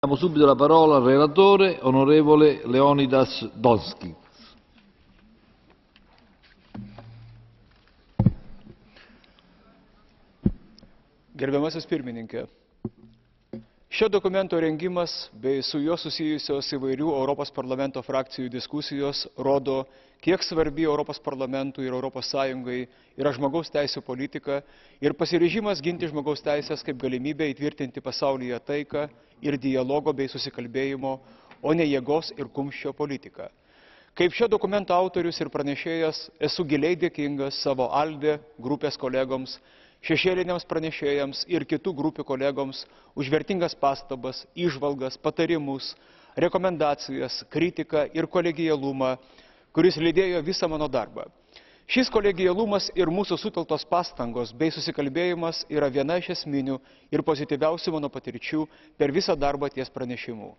Diamo subito la parola al relatore, onorevole Leonidas Donskis. Gerbiamasis pirmininkė, šio dokumento rengimas bei su juo susijusios įvairių Europos parlamento frakcijų diskusijos rodo, kiek svarbi Europos parlamentui ir Europos Sąjungai yra žmogaus teisių politika ir pasiryžimas ginti žmogaus teisės kaip galimybę įtvirtinti pasaulyje taiką ir dialogo bei susikalbėjimo, o ne jėgos ir kumščio politiką. Kaip šio dokumento autorius ir pranešėjas esu giliai dėkingas savo ALDE grupės kolegoms, šešėliniams pranešėjams ir kitų grupių kolegoms už vertingas pastabas, įžvalgas, patarimus, rekomendacijas, kritiką ir kolegialumą, kuris lydėjo visą mano darbą. Šis kolegialumas ir mūsų sutelktos pastangos bei susikalbėjimas yra viena iš esminių ir pozityviausių mano patirčių per visą darbą ties pranešimu.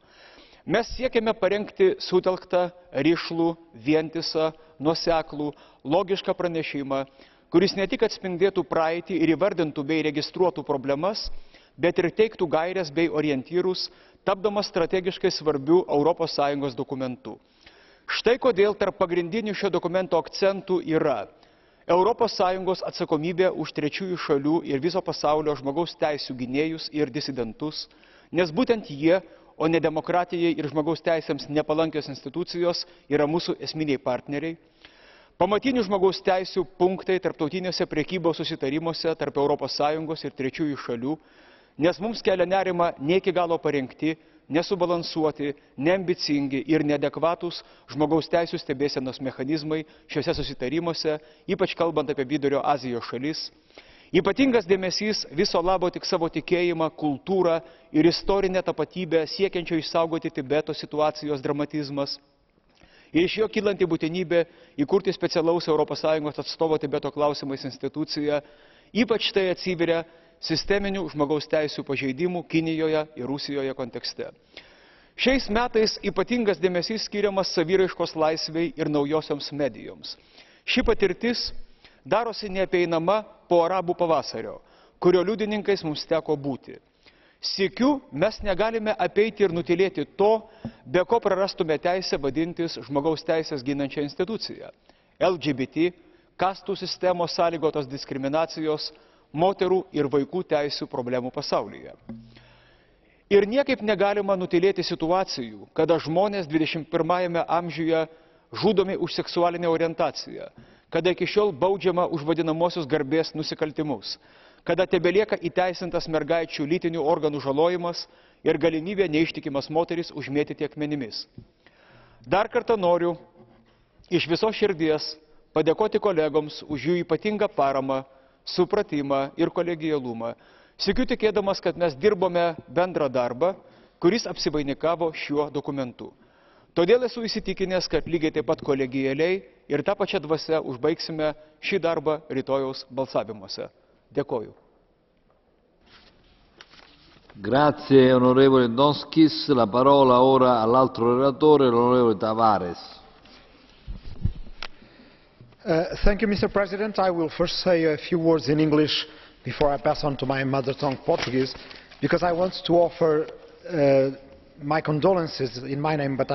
Mes siekiame parengti sutelktą, rišlų, vientisą, nuoseklų, logišką pranešimą, kuris ne tik atspindėtų praeitį ir įvardintų bei registruotų problemas, bet ir teiktų gairias bei orientyrus, tapdamas strategiškai svarbių ES dokumentų. Štai kodėl tarp pagrindinių šio dokumento akcentų yra ES atsakomybė už trečiųjų šalių ir viso pasaulio žmogaus teisių gynėjus ir disidentus, nes būtent jie, o ne demokratijai ir žmogaus teisėms nepalankios institucijos, yra mūsų esminiai partneriai. Pamatinių žmogaus teisių punktai tarptautinėse prekybos susitarimuose tarp ES ir trečiųjų šalių, nes mums kelia nerima ne iki galo parengti, nesubalansuoti, neambicingi ir neadekvatus žmogaus teisių stebėsenos mechanizmai šiuose susitarimuose, ypač kalbant apie Vidurio Azijos šalis. Ypatingas dėmesys viso labo tik savo tikėjimą, kultūrą ir istorinę tapatybę siekiančio išsaugoti Tibeto situacijos dramatizmas. Ir iš jo kylanti būtinybė įkurti specialaus ES atstovo Tibeto klausimais instituciją, ypač tai atsiveria sisteminių žmogaus teisių pažeidimų Kinijoje ir Rusijoje kontekste. Šiais metais ypatingas dėmesys skiriamas saviraiškos laisvei ir naujosioms medijoms. Ši patirtis darosi neapeinama po arabų pavasario, kurio liudininkais mums teko būti. Sykiu mes negalime apeiti ir nutylėti to, be ko prarastume teisę vadintis žmogaus teisės ginančią instituciją. LGBT, kastų sistemos sąlygotos diskriminacijos, moterų ir vaikų teisių problemų pasaulyje. Ir niekaip negalima nutylėti situacijų, kada žmonės 21 amžiuje žudomi už seksualinę orientaciją, kada iki šiol baudžiama už vadinamosius garbės nusikaltimus, kada tebelieka įteisintas mergaičių lytinių organų žalojimas ir galimybė neištikimas moteris užmėtyti akmenimis. Dar kartą noriu iš visos širdies padėkoti kolegoms už jų ypatingą paramą, supratimą ir kolegialumą, sykiu tikėdamas, kad mes dirbome bendrą darbą, kuris apsivainikavo šiuo dokumentu. Todėl esu įsitikinęs, kad lygiai taip pat kolegialiai ir tą pačią dvasią užbaigsime šį darbą rytojaus balsavimuose. Dėkoju. Grazie onorevole Donskis. La parola ora all'altro relatore, l'onorevole Tavares. Thank you, Mr. President. I will first say a few words in English before I pass on to my mother tongue Portuguese, because I want to offer my condolences in my name, but